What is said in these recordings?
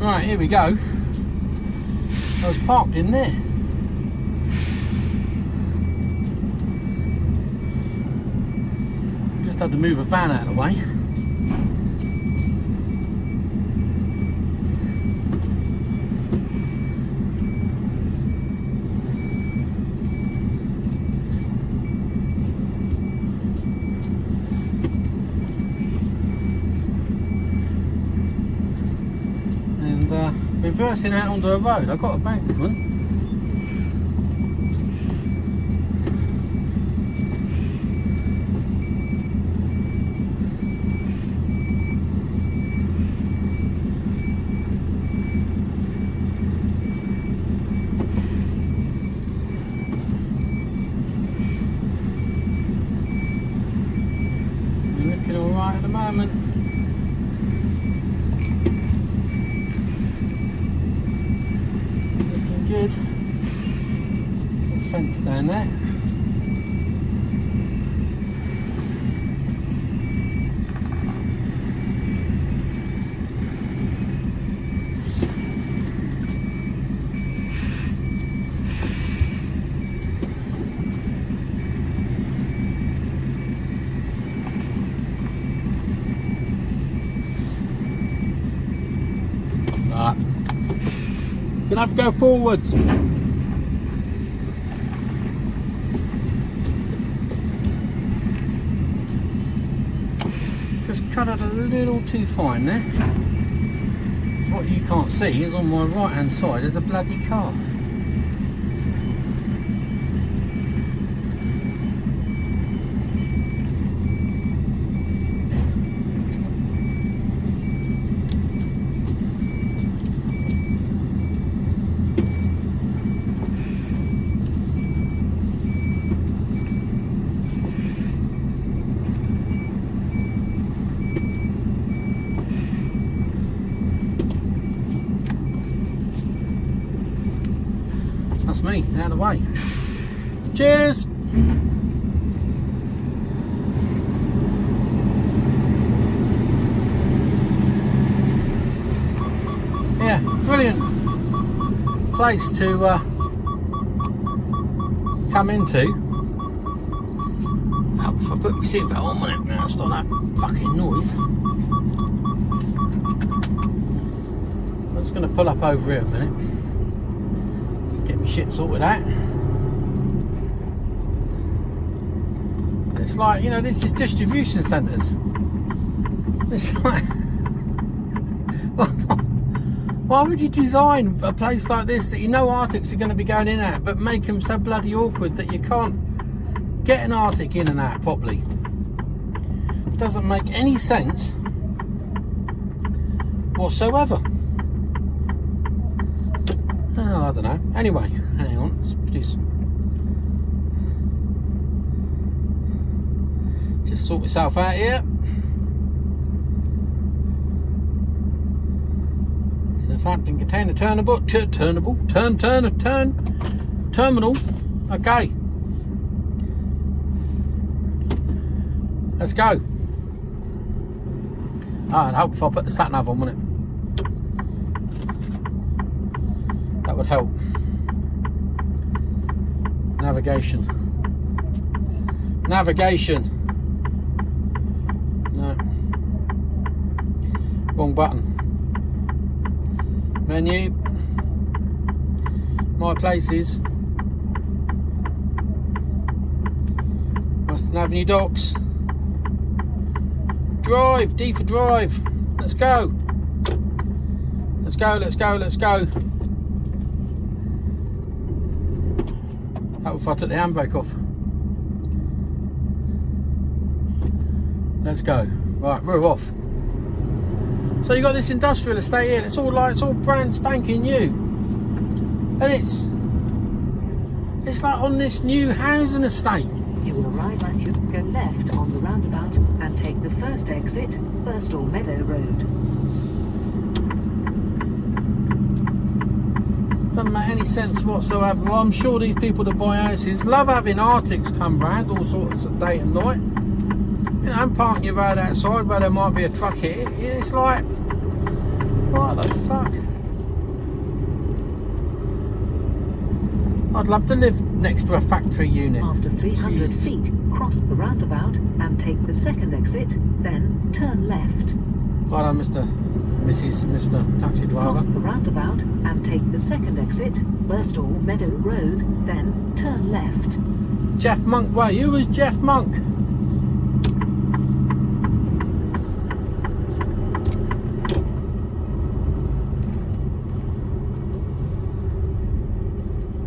Right, here we go. I was parked in there. Just had to move a van out of the way. And reversing out onto a road. I've got a banksman. Looking alright at the moment. Looking good. There's a fence down there. Gonna have to go forwards. Just cut it a little too fine there. So what you can't see is on my right hand side there's a bloody car. That's me, out of the way. Cheers! Yeah, brilliant place to come into. Oh, if I put my seatbelt on, won't it? Now stop that fucking noise. I'm just going to pull up over here a minute. Get my shit sorted out. It's like, you know, this is distribution centres. It's like, why would you design a place like this that you know Arctics are going to be going in and out, but make them so bloody awkward that you can't get an Arctic in and out properly? It doesn't make any sense whatsoever. Oh, I don't know. Anyway, hang on. Let's produce. Just sort myself out here. Southampton container terminal. Terminal. Okay. Let's go. I'd hope if I put the sat nav on, wouldn't it? That would help. Navigation. No. Wrong button. Menu. My places. Western Avenue Docks. Drive. D for drive. Let's go. Let's go. How if I took the handbrake off? Let's go. Right, we're off. So you got this industrial estate here. It's all brand spanking new, and it's like on this new housing estate. You will arrive at your go left on the roundabout and take the first exit, Birstall Meadow Road. Doesn't make any sense whatsoever. Well, I'm sure these people that buy houses love having Arctics come round all sorts of day and night. You know, and parking your road outside where there might be a truck here. It's like, what the fuck? I'd love to live next to a factory unit. After 300 Jeez. feet, cross the roundabout and take the second exit, then turn left. Well done, Mr. Taxi driver. Cross the roundabout and take the second exit, Birstall Meadow Road, then turn left. Jeff Monk Way. Who was Jeff Monk?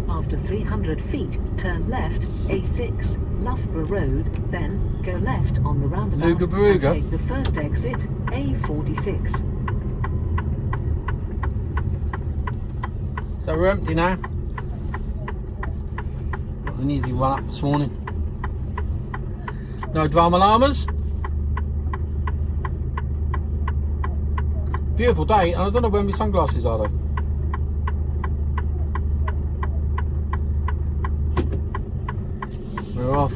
After 300 feet, turn left, A6, Loughborough Road, then go left on the roundabout and Luga-Baruga. take the first exit, A46. So we're empty now. That was an easy run up this morning. No drama llamas. Beautiful day, and I don't know where my sunglasses are though. We're off.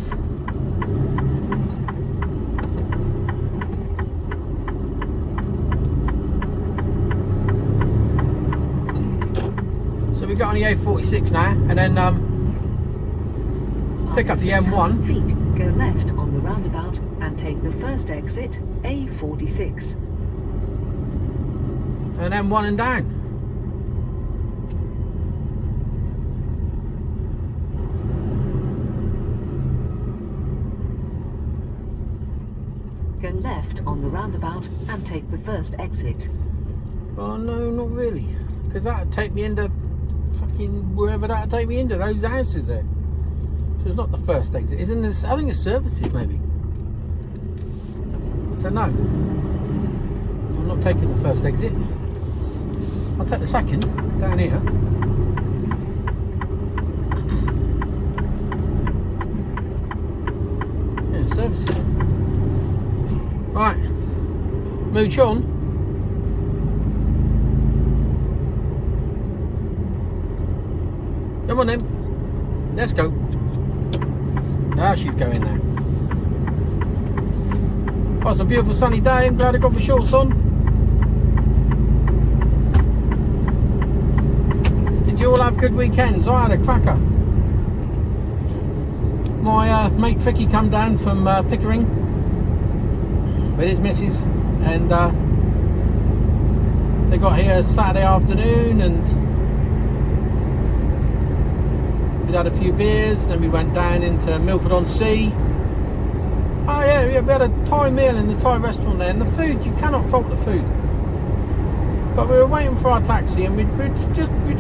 So we got on the A46 now, and then pick up the M1. Feet, go left on the roundabout and take the first exit, A46. And M1 and down. Go left on the roundabout and take the first exit. Oh no, not really, because that'd take me into fucking wherever that'd take me into, those houses there. So it's not the first exit, isn't it? I think it's services maybe. So no, I'm not taking the first exit. I'll take the second down here. Yeah, services. Right, mooch on. Come on then, let's go. Ah, she's going now. Oh, it's a beautiful sunny day. I'm glad I got my shorts on. Did you all have good weekends? I had a cracker. My mate Tricky come down from Pickering with his missus, and they got here Saturday afternoon, and we had a few beers, then we went down into Milford-on-Sea. Oh yeah, we had a Thai meal in the Thai restaurant there, and the food, you cannot fault the food. But we were waiting for our taxi, and we'd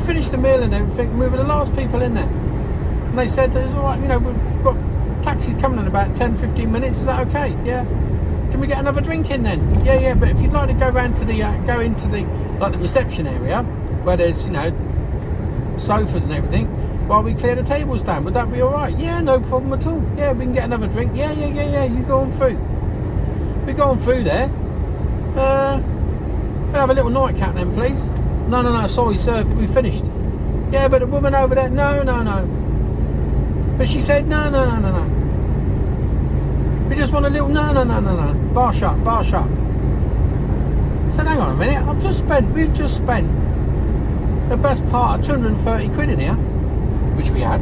finished the meal and everything, and we were the last people in there. And they said, it's alright, you know, we've got taxis coming in about 10-15 minutes, is that okay? Yeah. Can we get another drink in then? Yeah, but if you'd like to go round to the, go into the, like the reception area, where there's, you know, sofas and everything, while we clear the tables down, would that be alright? Yeah, no problem at all. Yeah, we can get another drink. Yeah, you go on through. We go on through there. We'll have a little nightcap then, please. No, sorry sir, we finished. Yeah, but the woman over there, no. But she said, no. We just want a little, no. Bar shut. I said, hang on a minute, we've just spent the best part of 230 quid in here, which we had,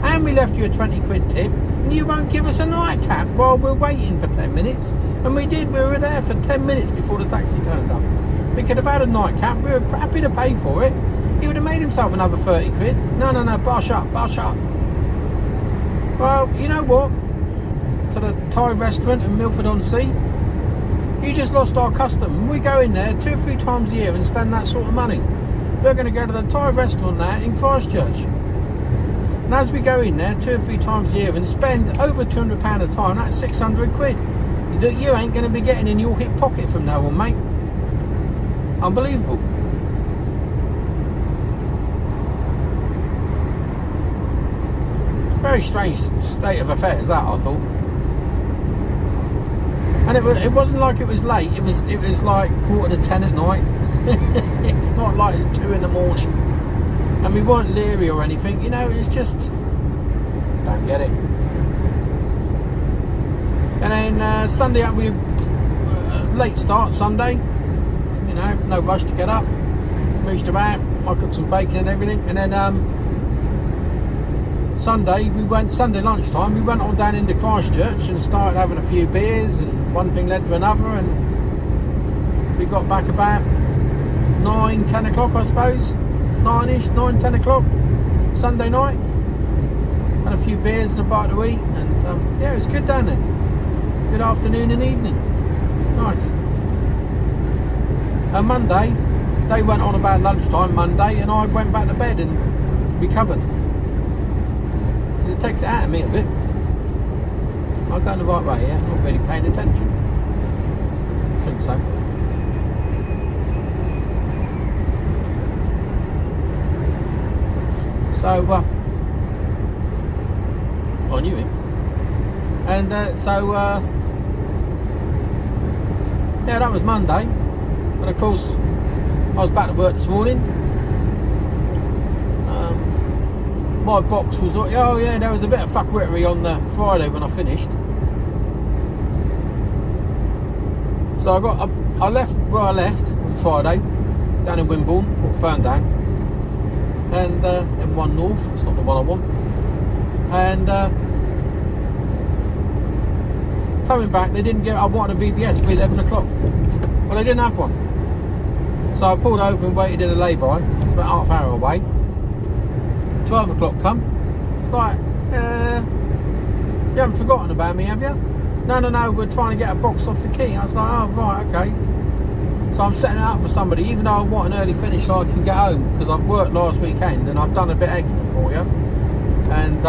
and we left you a 20 quid tip, and you won't give us a nightcap while we're waiting for 10 minutes. And we did, we were there for 10 minutes before the taxi turned up. We could have had a nightcap, we were happy to pay for it. He would have made himself another 30 quid. No, bar shut. Well, you know what? To the Thai restaurant in Milford-on-Sea, you just lost our custom. We go in there 2 or 3 times a year and spend that sort of money. We're going to go to the Thai restaurant there in Christchurch. And as we go in there 2 or 3 times a year and spend over £200 a time, that's 600 quid that you ain't going to be getting in your hip pocket from now on, mate. Unbelievable. Very strange state of affairs that, I thought. And it wasn't like it was late. It was like 9:45 at night. It's not like it's 2 in the morning. And we weren't leery or anything, you know. It's just, don't get it. And then Sunday, we late start Sunday. You know, no rush to get up. Reached about. I cooked some bacon and everything, and then Sunday lunchtime, we went on down into Christchurch and started having a few beers, and one thing led to another, and we got back about 9-10 o'clock, I suppose. 9-10 o'clock Sunday night. Had a few beers and a bite to eat, and yeah, it was good down there. Good afternoon and evening. Nice. And Monday, they went on about lunchtime Monday, and I went back to bed and recovered. Because it takes it out of me a bit. I'm going the right way, yeah? I'm not really paying attention. I think so. So, I knew him. And yeah, that was Monday. And of course, I was back to work this morning. My box was, oh yeah, there was a bit of fuckwittery on the Friday when I finished. So I left where I left on Friday, down in Wimborne, or Ferndown, and M1 North. It's not the one I want. And coming back, they didn't get. I wanted a VBS for 11 o'clock. Well, they didn't have one. So I pulled over and waited in a lay-by. It's about half an hour away. 12 o'clock come. It's like, you haven't forgotten about me, have you? No, we're trying to get a box off the key. I was like, oh, right, okay. So I'm setting it up for somebody, even though I want an early finish so I can get home, because I've worked last weekend and I've done a bit extra for you. And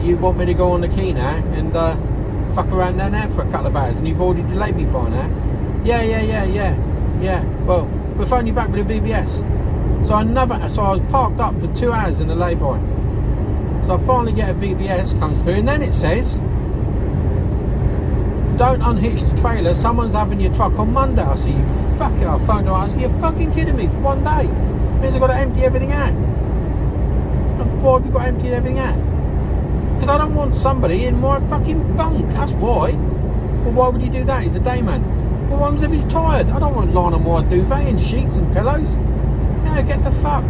you want me to go on the key now and fuck around down there for a couple of hours, and you've already delayed me by now. Yeah. Well, we're phoning you back with a VBS. So I was parked up for 2 hours in a lay-by. So I finally get a VBS, comes through, and then it says, don't unhitch the trailer, someone's having your truck on Monday. I said, you fuck it, I phoned her, I said, you're fucking kidding me, for one day. It means I've got to empty everything out. Why have you got to empty everything out? Because I don't want somebody in my fucking bunk, that's why. Well, why would you do that? He's a day man. Well, what happens if he's tired? I don't want lying on my duvet and sheets and pillows. No, get the fuck.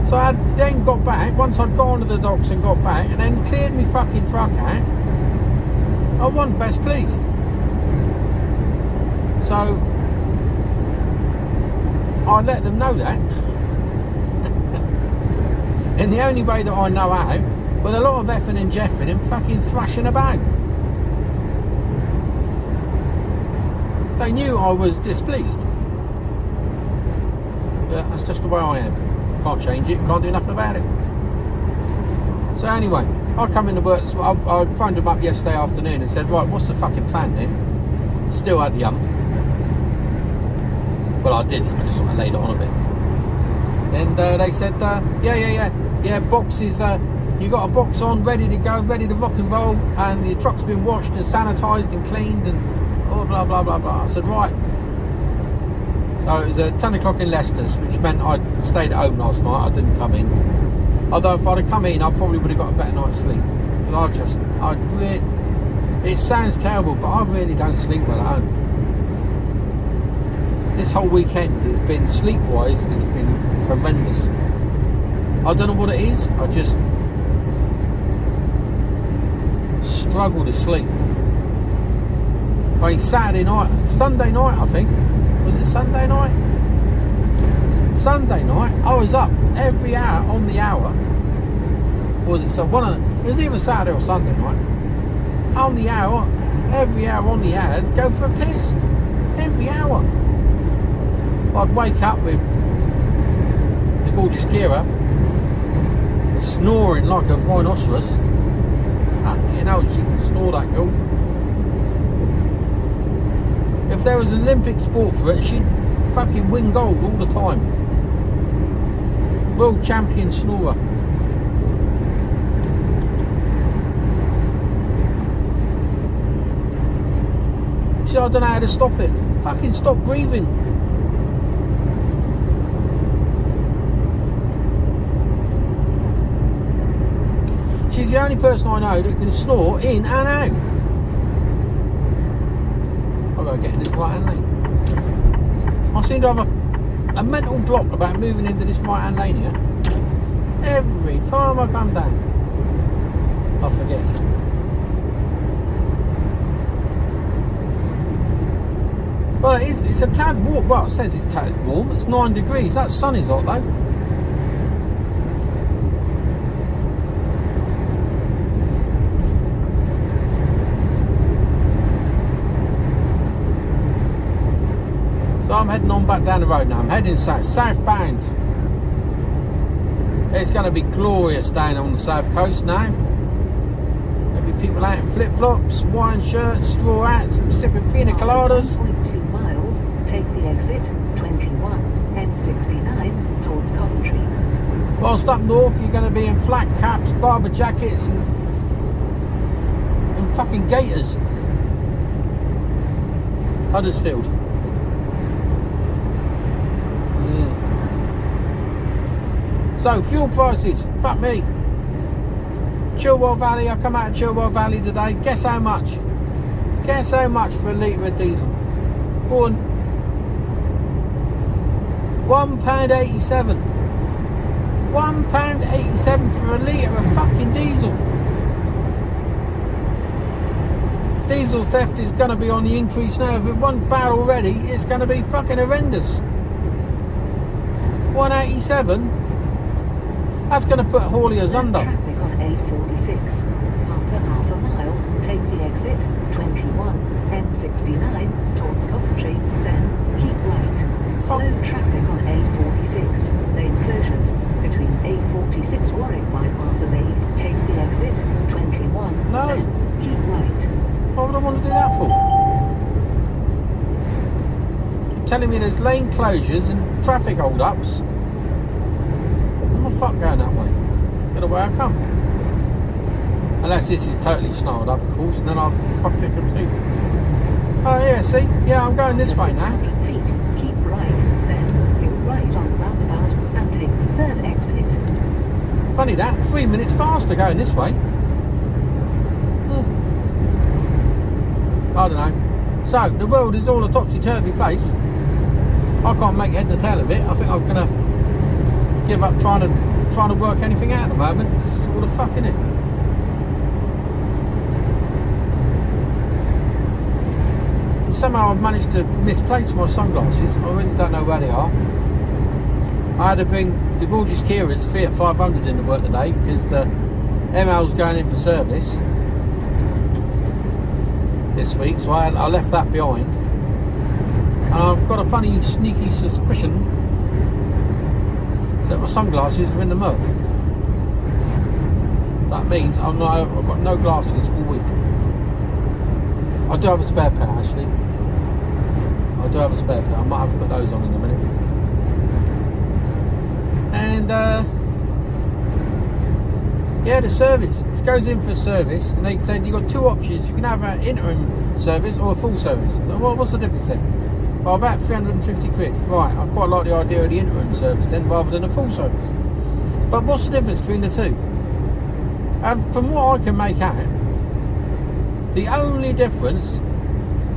So I then got back, once I'd gone to the docks and got back, and then cleared my fucking truck out, I wasn't best pleased. So I let them know that. In the only way that I know how, with a lot of effing and jeffing and fucking thrashing about. They knew I was displeased. Yeah, that's just the way I am. Can't change it, can't do nothing about it. So anyway, I come into work, I phoned them up yesterday afternoon and said, right, what's the fucking plan then? Still had the Well, I didn't, I just sort of laid it on a bit. And they said, yeah, boxes, you got a box on, ready to go, ready to rock and roll, and the truck's been washed and sanitised and cleaned and oh, blah, blah, blah, blah. I said, right. So it was 10 o'clock in Leicester, which meant I stayed at home last night. I didn't come in. Although if I'd have come in, I probably would have got a better night's sleep. Because it sounds terrible, but I really don't sleep well at home. This whole weekend has been, sleep-wise, it's been horrendous. I don't know what it is. I just struggle to sleep. I mean, Sunday night, I think. Was it Sunday night? Sunday night, I was up every hour on the hour. Or was it it was either Saturday or Sunday night. On the hour, every hour on the hour, I'd go for a piss. Every hour. I'd wake up with the gorgeous Kira snoring like a rhinoceros. You know, she can snore, that girl. If there was an Olympic sport for it, she'd fucking win gold all the time. World champion snorer. See, I don't know how to stop it. Fucking stop breathing. She's the only person I know that can snore in and out. I've got to get in this right hand lane. I seem to have a mental block about moving into this right hand lane here. Every time I come down, I forget. Well, it's a tad warm. Well, it says it's tad warm. It's 9 degrees. That sun is hot though. So I'm heading on back down the road now. I'm heading southbound. It's going to be glorious down on the south coast now. There'll be people out in flip-flops, wine shirts, straw hats, sipping pina coladas. 1.2 miles, take the exit 21, M69 towards Coventry. Whilst up north, you're going to be in flat caps, barber jackets, and fucking gaiters. Huddersfield. Yeah. So, fuel prices, fuck me. Chilwell Valley, I come out of Chilwell Valley today. Guess how much? Guess how much for a litre of diesel? Go on. £1.87. £1.87 for a litre of fucking diesel. Diesel theft is going to be on the increase now. If it wasn't bad already, it's going to be fucking horrendous. 187. That's going to put hauliers under. Traffic on A46. After half a mile, take the exit 21, M69 towards Coventry, then keep right. Slow traffic on A46. Lane closures between A46 Warwick bypass and Ave. Take the exit 21, No. then keep right. Why would I want to do that for? You're telling me there's lane closures and traffic hold-ups. I'm the fuck going that way? Get away I come. Unless this is totally snarled up, of course, and then I've fucked it completely. Oh yeah, see? Yeah, I'm going this way now. 600 feet, keep right, then you're right on the roundabout and take the third exit. Funny that, 3 minutes faster going this way. I don't know. So, the world is all a topsy-turvy place. I can't make head or tail of it. I think I'm going to give up trying to work anything out at the moment. It's all the fuck, innit? Somehow I've managed to misplace my sunglasses. I really don't know where they are. I had to bring the gorgeous Kira's Fiat 500 into work today because the ML's going in for service this week, so I left that behind. And I've got a funny, sneaky suspicion that my sunglasses are in the mug. That means I've got no glasses all week. I do have a spare pair actually. I do have a spare pair. I might have to put those on in a minute. And yeah, the service. It goes in for a service, and they said you've got two options. You can have an interim service or a full service. What's the difference then? Well, about 350 quid. Right, I quite like the idea of the interim service then rather than a full service. But what's the difference between the two? From what I can make out, the only difference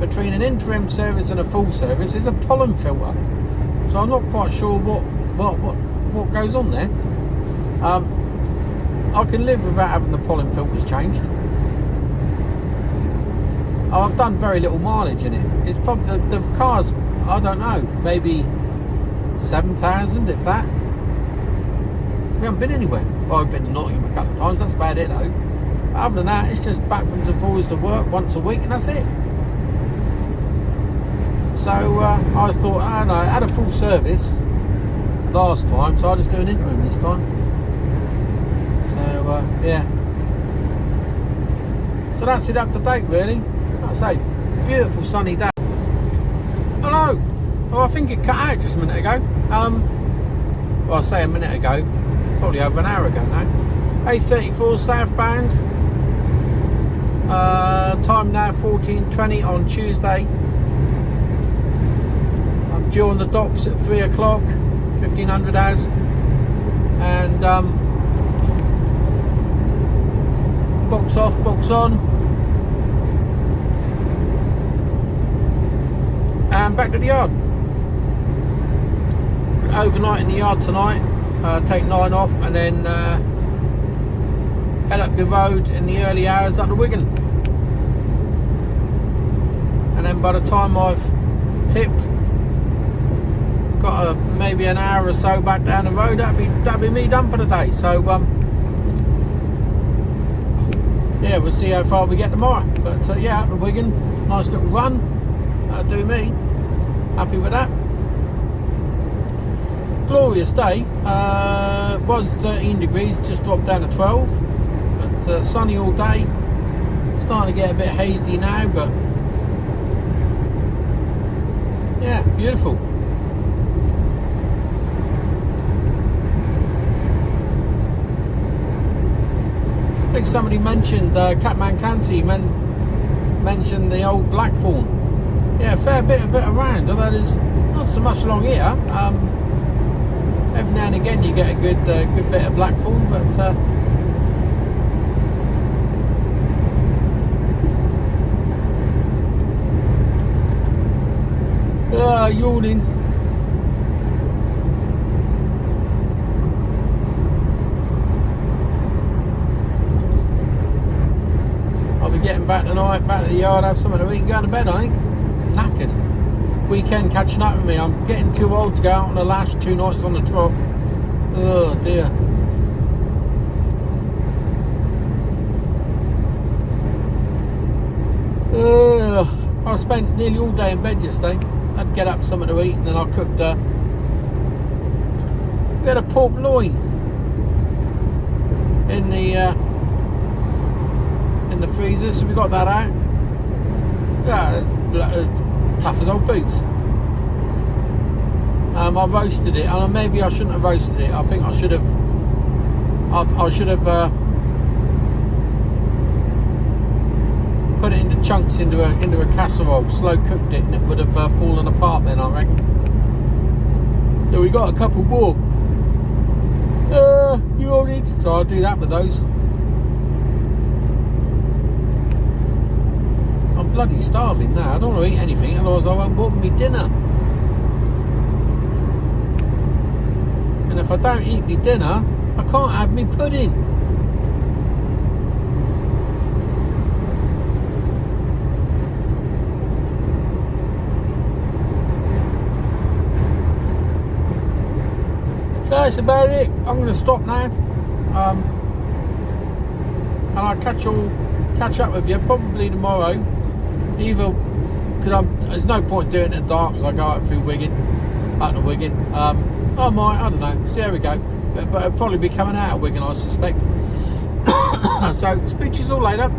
between an interim service and a full service is a pollen filter. So I'm not quite sure what goes on there. I can live without having the pollen filters changed. I've done very little mileage in it. It's probably the car's, I don't know, maybe 7,000 if that. We haven't been anywhere. Well, I've been to Nottingham a couple of times. That's about it though. But other than that, it's just backwards and forwards to work once a week, and that's it. So I thought, I don't know, I had a full service last time, so I'll just do an interim this time. So yeah. So that's it up to date really. Like I say, beautiful sunny day. Hello. Oh, I think it cut out just a minute ago. Well, I say a minute ago, probably over an hour ago now. 8:34 southbound. Time now 14:20 on Tuesday. I'm due on the docks at 3 o'clock, 1500 hours, and box off, box on, and back to the yard. Overnight in the yard tonight. take 9 off, and then head up the road in the early hours up to Wigan. And then by the time I've tipped, got maybe an hour or so back down the road, that'd be me done for the day. So yeah, we'll see how far we get tomorrow. But yeah, up to Wigan, nice little run. That'll do me. Happy with that. Glorious day. Was 13 degrees, just dropped down to 12. But sunny all day. Starting to get a bit hazy now, but yeah, beautiful. I think somebody mentioned Catman Clancy mentioned the old blackthorn. Yeah, a fair bit of it around, although there's not so much along here. Every now and again you get a good bit of blackthorn, but yawning. I'll be getting back tonight, back to the yard, have something to eat and go to bed, I think. Knackered. Weekend catching up with me. I'm getting too old to go out on the lash 2 nights on the trot. Oh dear. I spent nearly all day in bed yesterday. I had to get up for something to eat, and then I cooked we had a pork loin in the freezer, so we got that out. Yeah, tough as old boots. I roasted it, and maybe I shouldn't have roasted it. I think I should have. I should have put it into chunks into a casserole, slow cooked it, and it would have fallen apart then, I reckon. So we got a couple more. You all need. So I'll do that with those. I'm bloody starving now. I don't want to eat anything, otherwise I won't want me dinner. And if I don't eat me dinner, I can't have me pudding. So that's about it. I'm going to stop now. And I'll catch up with you probably tomorrow. Either because there's no point doing it in the dark as I go out through Wigan, up to Wigan. I might, I don't know, see how we go. But it'll probably be coming out of Wigan, I suspect. So speak to you all later.